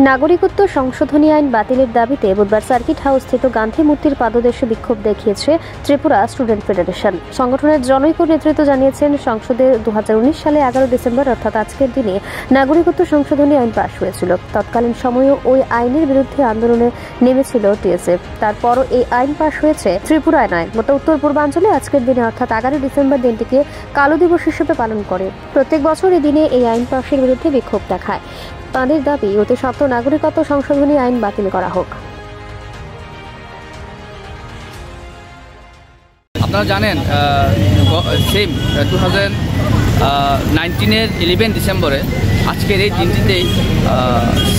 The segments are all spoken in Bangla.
নাগরিকত্ব সংশোধনী আইন বাতিলের দাবিতে বুধবার সার্কিট হাউস স্থিত গান্ধী মূর্তির পাদদেশে বিক্ষোভ দেখিয়েছে ত্রিপুরা স্টুডেন্ট ফেডারেশন। সংগঠনের জনৈক নেতৃত্ব জানিয়েছেন, সংসদে 2019 সালে 11 ডিসেম্বর অর্থাৎ আজকের দিনে নাগরিকত্ব সংশোধনী আইন পাশ হয়েছিল। তৎকালীন সময়ে ওই আইনের বিরুদ্ধে আন্দোলনে নেমেছিল টিএসএফ। তারপরও এই আইন পাশ হয়েছে ত্রিপুরায় নয়, গোটা উত্তর পূর্বাঞ্চলে আজকের দিনে অর্থাৎ 11 ডিসেম্বর দিনটিকে কালো দিবস হিসেবে পালন করে। প্রত্যেক বছর এই দিনে এই আইন পাশের বিরুদ্ধে বিক্ষোভ দেখায়। তাদের দাবি, অতি সত্ত্বর নাগরিকত্ব সংশোধনী আইন বাতিল করা হোক। আপনারা জানেন, সেম 2019-এর 11 ডিসেম্বরে আজকের এই দিনটিতেই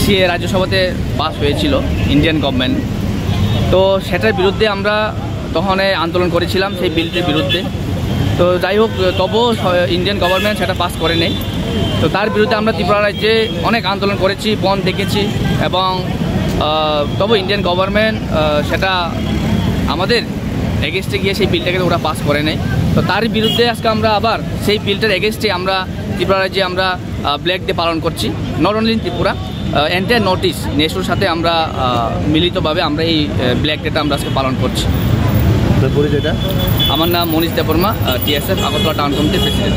সিএ রাজ্যসভাতে পাস হয়েছিল ইন্ডিয়ান গভর্নমেন্ট। তো সেটার বিরুদ্ধে আমরা তখন আন্দোলন করেছিলাম, সেই বিলটির বিরুদ্ধে। তো যাই হোক, তবুও ইন্ডিয়ান গভর্নমেন্ট সেটা পাস করে নেই। তো তার বিরুদ্ধে আমরা ত্রিপুরা রাজ্যে অনেক আন্দোলন করেছি, বন্ধ দেখেছি, এবং তবু ইন্ডিয়ান গভর্নমেন্ট সেটা আমাদের এগেনস্টে গিয়ে সেই বিলটাকে ওরা পাস করে নেই। তো তার বিরুদ্ধে আজকে আমরা আবার সেই বিলটার এগেনস্টে আমরা ত্রিপুরা রাজ্যে আমরা ব্ল্যাক ডে পালন করছি। Not only in Tripura, entire north east নেশোর সাথে আমরা মিলিতভাবে আমরা এই ব্ল্যাক ডেটা আমরা আজকে পালন করছি। আমার নাম মনীষ দেববর্মা, টিএসএফ আগরতলা টাউন কমিটির প্রেসিডেন্ট।